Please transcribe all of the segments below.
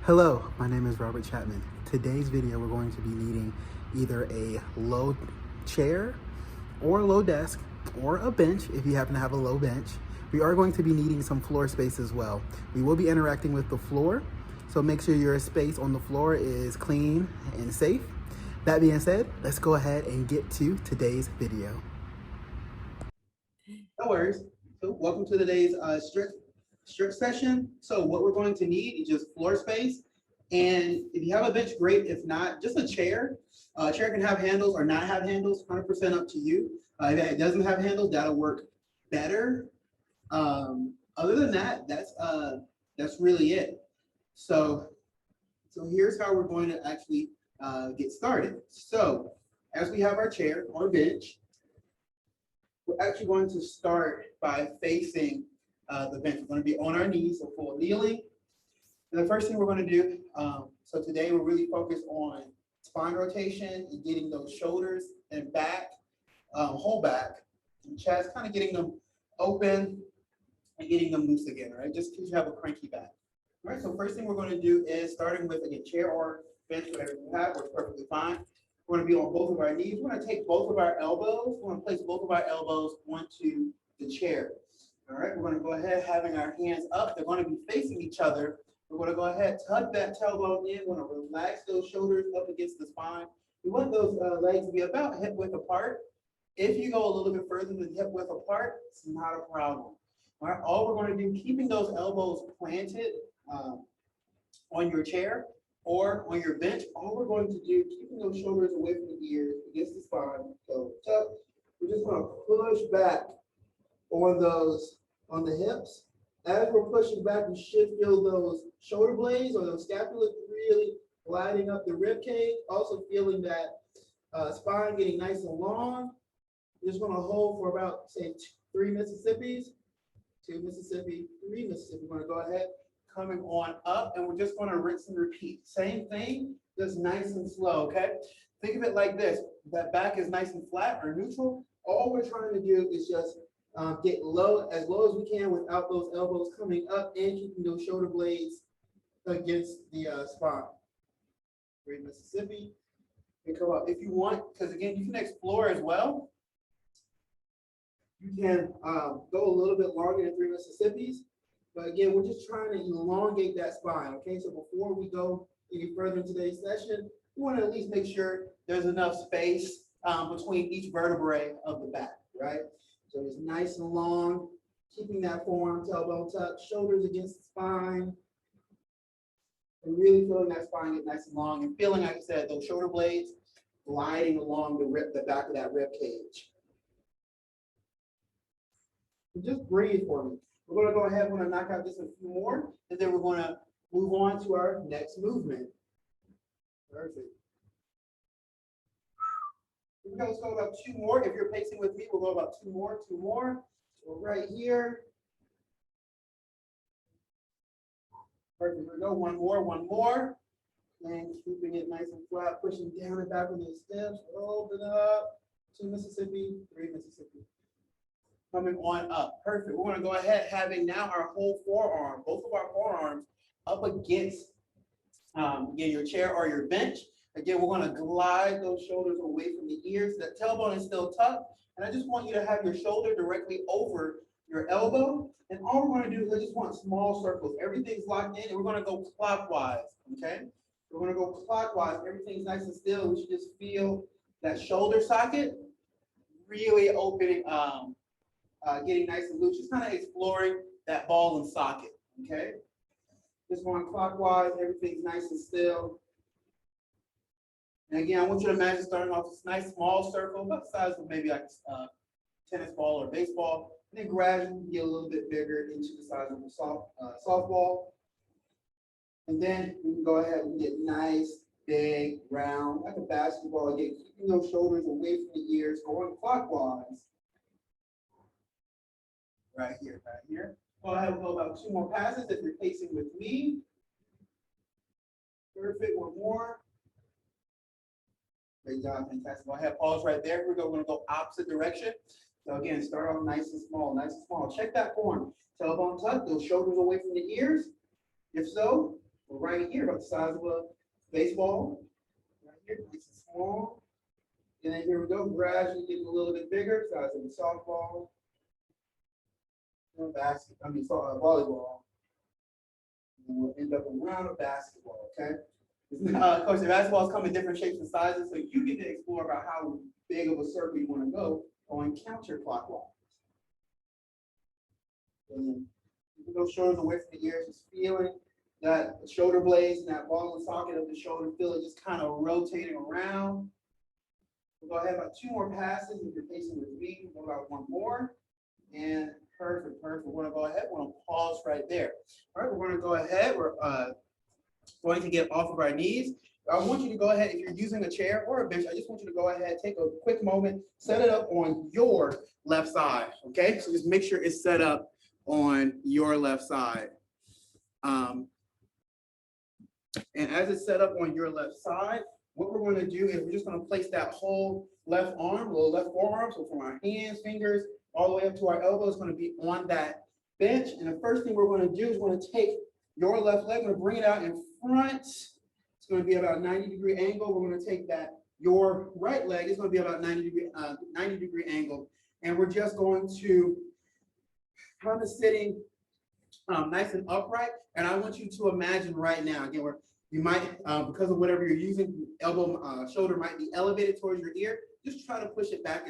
Hello, my name is Robert Chapman. Today's video we're going to be needing either a low chair or a low desk or a bench if you happen to have a low bench. We are going to be needing some floor space as well. We will be interacting with the floor, so make sure your space on the floor is clean and safe. That being said, let's go ahead and get to today's video. No worries. So welcome to today's strip session. So what we're going to need is just floor space. And if you have a bench, great. If not, just a chair. A chair can have handles or not have handles, 100% up to you. If it doesn't have handles, that'll work better. Other than that, that's really it. So here's how we're going to actually get started. So as we have our chair or bench, we're actually going to start by facing the bench. We're going to be on our knees, so full kneeling. And the first thing we're going to do, so today we're really focused on spine rotation and getting those shoulders and back, whole back, and chest, kind of getting them open and getting them loose again, right? Just because you have a cranky back. All right, so first thing we're going to do is starting with, again, chair or bench, whatever you have, works perfectly fine. We're going to be on both of our knees. We're going to take both of our elbows. We're going to place both of our elbows onto the chair. All right, we're going to go ahead having our hands up. They're going to be facing each other. We're going to go ahead, tuck that tailbone in. We're going to relax those shoulders up against the spine. We want those legs to be about hip width apart. If you go a little bit further than hip width apart, it's not a problem. All right, all we're going to do, keeping those elbows planted on your chair or on your bench, all we're going to do, keeping those shoulders away from the ears against the spine, so tuck. We're just going to push back on the hips. As we're pushing back, we should feel those shoulder blades or those scapula really gliding up the rib cage. Also feeling that spine getting nice and long. We're just going to hold for about, say, 3 Mississippis, 2 Mississippi, 3 Mississippi. We're going to go ahead, coming on up, and we're just going to rinse and repeat. Same thing, just nice and slow, okay? Think of it like this. That back is nice and flat or neutral. All we're trying to do is just get low as we can without those elbows coming up and keeping those shoulder blades against the spine. 3 Mississippi. And come up. If you want, because again, you can explore as well. You can go a little bit longer than 3 Mississippis. But again, we're just trying to elongate that spine, okay? So before we go any further in today's session, we want to at least make sure there's enough space between each vertebrae of the back, right? So it's nice and long, keeping that forearm, tailbone tucked, shoulders against the spine, and really feeling that spine get nice and long, and feeling, like I said, those shoulder blades gliding along the back of that rib cage. So just breathe for me. We're going to go ahead, we're going to knock out just a few more, and then we're going to move on to our next movement. Perfect. We're going to go about 2 more. If you're pacing with me, we'll go about 2 more. So right here. Perfect. Here we go. One more. And keeping it nice and flat, pushing down and back on those steps. Open up. 2 Mississippi, 3 Mississippi. Coming on up. Perfect. We're going to go ahead having now our whole forearm, both of our forearms up against your chair or your bench. Again, we're going to glide those shoulders away from the ears. That tailbone is still tucked. And I just want you to have your shoulder directly over your elbow. And all we're going to do is I just want small circles. Everything's locked in, and we're going to go clockwise, okay? We're going to go clockwise. Everything's nice and still. We should just feel that shoulder socket really opening, getting nice and loose. Just kind of exploring that ball and socket, okay? Just going clockwise. Everything's nice and still. And again, I want you to imagine starting off this nice small circle, about the size of maybe like a tennis ball or baseball, and then gradually get a little bit bigger into the size of a softball. And then we can go ahead and get nice, big, round, like a basketball. Again, keeping those shoulders away from the ears, going clockwise. Right here. Go ahead and go about 2 more passes if you're pacing with me. Perfect. One more. Great job, fantastic. Go ahead, pause right there. Here we go. We're going to go opposite direction. So again, start off nice and small, Check that form. Tailbone tuck, those shoulders away from the ears. If so, We're right here, about the size of a baseball. Right here, nice and small. And then here we go, gradually getting a little bit bigger, size of a softball. Volleyball. And we'll end up around a basketball, okay? Of course, the basketballs come in different shapes and sizes, so you get to explore about how big of a circle you want to go going counterclockwise. And then you can go shoulders away from the ears, just feeling that shoulder blades and that ball and socket of the shoulder, feel it just kind of rotating around. We'll go ahead about 2 more passes. If you're pacing with me, we'll go about 1 more. And perfect. We're going to go ahead. We're going to pause right there. All right, we're going to go ahead. We're going to get off of our knees. I want you to go ahead, if you're using a chair or a bench, I just want you to go ahead, take a quick moment, set it up on your left side, okay? So just make sure it's set up on your left side. And as it's set up on your left side, what we're going to do is we're just going to place that whole left arm, little left forearm, so from our hands, fingers, all the way up to our elbow is going to be on that bench. And the first thing we're going to do is we're going to take your left leg, we're going to bring it out in front. It's going to be about 90-degree angle. We're going to take that, your right leg is going to be about 90-degree angle. And we're just going to kind of sitting nice and upright. And I want you to imagine right now, again, you might, because of whatever you're using, elbow, shoulder might be elevated towards your ear. Just try to push it back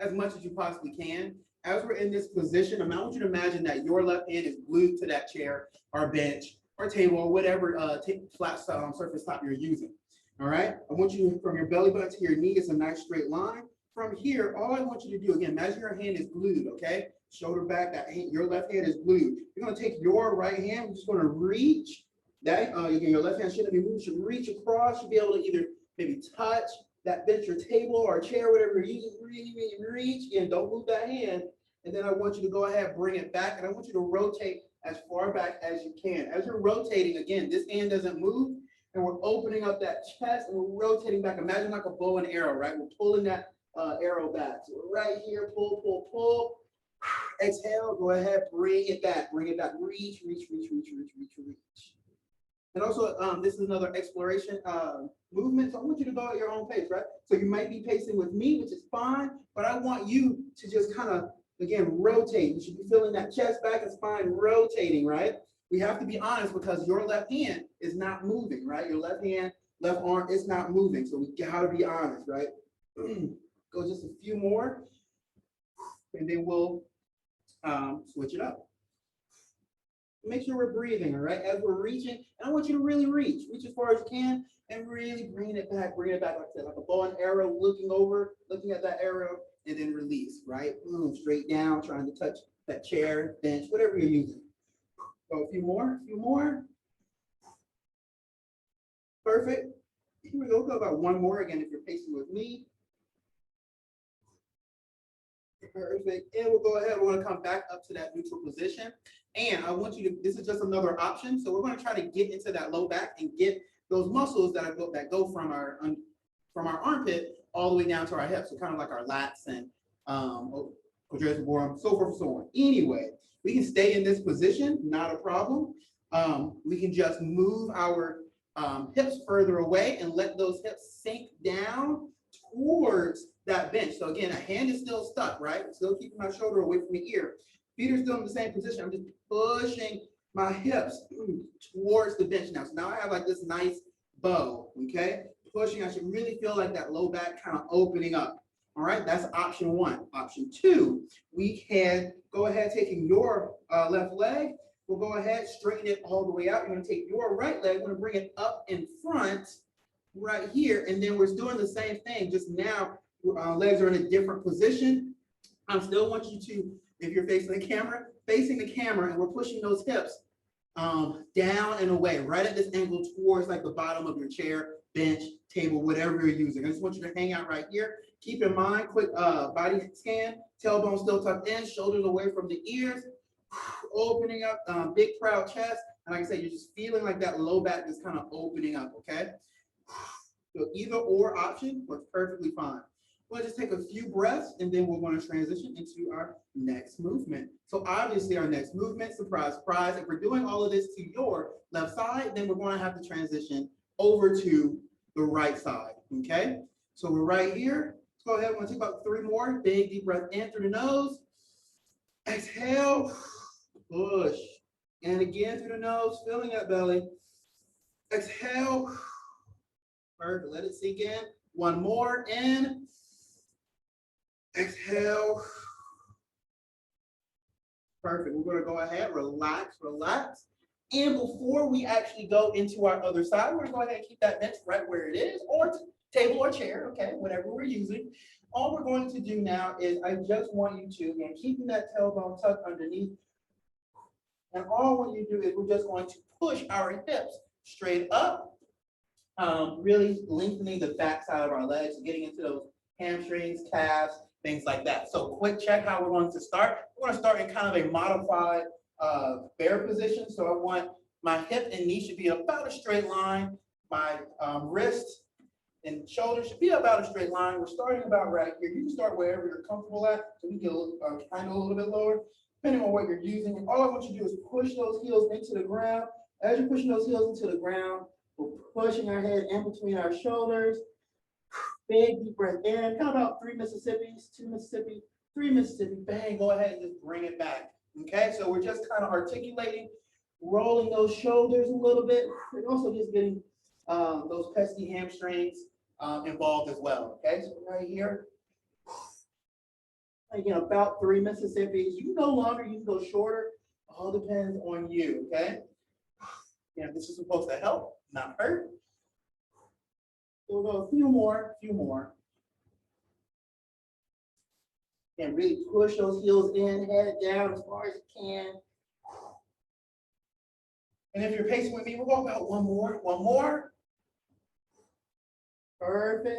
as much as you possibly can. As we're in this position, I want you to imagine that your left hand is glued to that chair or bench or table or whatever flat surface top you're using. All right. I want you from your belly button to your knee is a nice straight line. From here, all I want you to do, again, imagine your hand is glued, okay? Shoulder back, your left hand is glued. You're going to take your right hand, we're just going to reach that. Again, your left hand shouldn't be moved, should reach across, should be able to either maybe touch that bench or table or chair, whatever you're using, really reach. Again, don't move that hand. And then I want you to go ahead, bring it back, and I want you to rotate as far back as you can. As you're rotating, again, this hand doesn't move, and we're opening up that chest, and we're rotating back. Imagine like a bow and arrow, right? We're pulling that arrow back. So right here, pull, pull, pull. Exhale, go ahead, bring it back, reach. And also, this is another exploration movement, so I want you to go at your own pace, right? So you might be pacing with me, which is fine, but I want you to just kind of, again, rotate. You should be feeling that chest, back, and spine rotating, right? We have to be honest because your left hand is not moving, right? Your left hand, left arm is not moving, so we gotta be honest, right? Go just a few more, and then we'll switch it up. Make sure we're breathing, all right? As we're reaching, and I want you to really reach as far as you can, and really bring it back, like I said, like a bow and arrow, looking at that arrow, and then release, right? Straight down, trying to touch that chair, bench, whatever you're using. Go a few more. Perfect. Here we go about 1 more again if you're pacing with me. Perfect. And we'll go ahead. We're going to come back up to that neutral position. And I want you to, this is just another option. So we're going to try to get into that low back and get those muscles that go from our armpit all the way down to our hips. So kind of like our lats and quadratus lumborum, so forth and so on. Anyway, we can stay in this position, not a problem. We can just move our hips further away and let those hips sink down towards that bench. So again, a hand is still stuck, right? Still keeping my shoulder away from the ear. Feet are still in the same position. I'm just pushing my hips towards the bench now. So now I have like this nice bow, okay? Pushing, I should really feel like that low back kind of opening up. All right, that's option 1. Option 2, we can go ahead taking your left leg. We'll go ahead, straighten it all the way out. You're gonna take your right leg, we're gonna bring it up in front right here. And then we're doing the same thing, just now legs are in a different position. I still want you to, if you're facing the camera, and we're pushing those hips down and away, right at this angle towards like the bottom of your chair, bench, table, whatever you're using. I just want you to hang out right here. Keep in mind, quick body scan, tailbone still tucked in, shoulders away from the ears, opening up, big proud chest. And like I said, you're just feeling like that low back is kind of opening up, okay? So either or option works perfectly fine. We'll just take a few breaths and then we're going to transition into our next movement. So obviously our next movement, surprise, surprise, if we're doing all of this to your left side, then we're going to have to transition over to the right side, okay? So we're right here. Let's go ahead, we're gonna take about 3 more. Big deep breath in through the nose. Exhale, push. And again through the nose, filling that belly. Exhale. Perfect, let it sink in. 1 more, in. Exhale. Perfect, we're gonna go ahead, relax, relax. And before we actually go into our other side, we're gonna go ahead and keep that bench right where it is, or table or chair, okay, whatever we're using. All we're going to do now is I just want you to, again, keeping that tailbone tucked underneath. And all what you do is we're just going to push our hips straight up, really lengthening the back side of our legs, getting into those hamstrings, calves, things like that. So quick check how we're going to start. We're going to start in kind of a modified bear position. So I want my hip and knee should be about a straight line. My wrist and shoulder should be about a straight line. We're starting about right here. You can start wherever you're comfortable at. So we get kind of a little bit lower, depending on what you're using. And all I want you to do is push those heels into the ground. As you're pushing those heels into the ground, we're pushing our head in between our shoulders. Big deep breath in. Kind of about 3 Mississippis, 2 Mississippi, 3 Mississippi. Bang, go ahead and just bring it back. Okay, so we're just kind of articulating, rolling those shoulders a little bit, and also just getting those pesky hamstrings involved as well. Okay, so right here, again, about 3 Mississippis. You can go longer, you can go shorter. All depends on you. Okay, yeah, this is supposed to help, not hurt. So we'll go a few more, And really push those heels in, head down as far as you can. And if you're pacing with me, we'll go about one more. Perfect.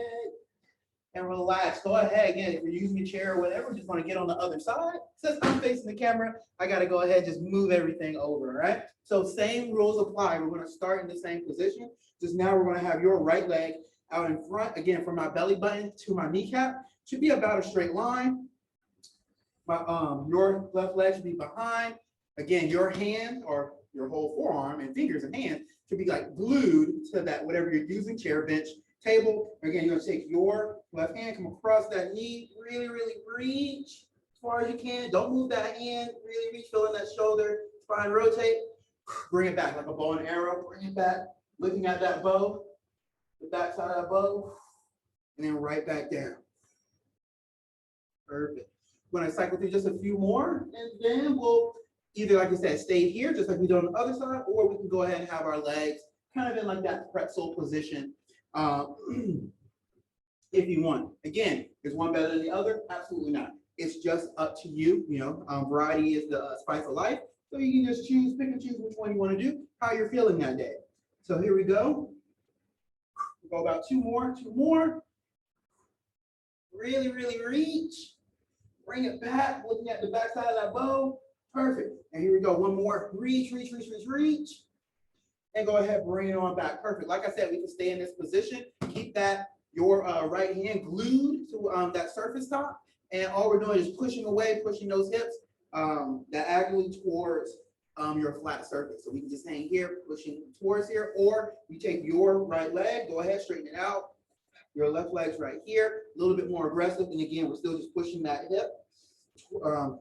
And relax. Go ahead. Again, if you're using a chair or whatever, just want to get on the other side. Since I'm facing the camera, I got to go ahead and just move everything over, right? So same rules apply. We're going to start in the same position. Just now we're going to have your right leg out in front. Again, from my belly button to my kneecap. Should be about a straight line. Your left leg should be behind. Again, your hand or your whole forearm and fingers and hands should be like glued to that, whatever you're using, chair, bench, table. Again, you're gonna take your left hand, come across that knee, really, really reach as far as you can. Don't move that hand, really reach, fill in that shoulder, spine rotate, bring it back like a bow and arrow, bring it back, looking at that bow, the back side of that bow, and then right back down. Perfect. We're gonna cycle through just a few more, and then we'll either, like I said, stay here, just like we do on the other side, or we can go ahead and have our legs kind of in like that pretzel position, if you want. Again, is one better than the other? Absolutely not. It's just up to you. You know, variety is the spice of life. So you can just pick and choose which one you want to do, how you're feeling that day. So here we go. We'll go about two more. Really, really reach. Bring it back, looking at the back side of that bow. Perfect. And here we go. One more. Reach. And go ahead, bring it on back. Perfect. Like I said, we can stay in this position. Keep that, your right hand glued to that surface top. And all we're doing is pushing away, pushing those hips diagonally towards your flat surface. So we can just hang here, pushing towards here, or you take your right leg, go ahead, straighten it out. Your left leg's right here, a little bit more aggressive. And again, we're still just pushing that hip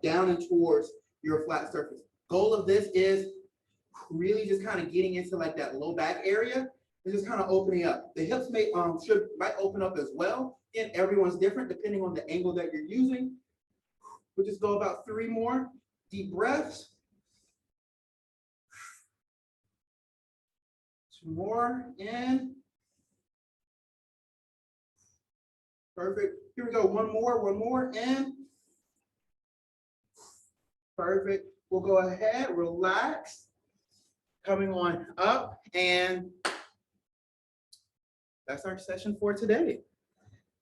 down and towards your flat surface. Goal of this is really just kind of getting into like that low back area and just kind of opening up. The hips might open up as well. And everyone's different depending on the angle that you're using. We'll just go about 3 more deep breaths. 2 more in. Perfect. Here we go. One more in. Perfect. We'll go ahead, relax. Coming on up, and that's our session for today.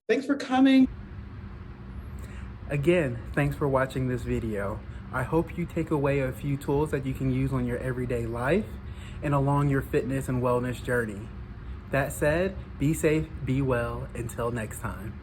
Thanks for coming. Again, thanks for watching this video. I hope you take away a few tools that you can use on your everyday life and along your fitness and wellness journey. That said, be safe, be well, until next time.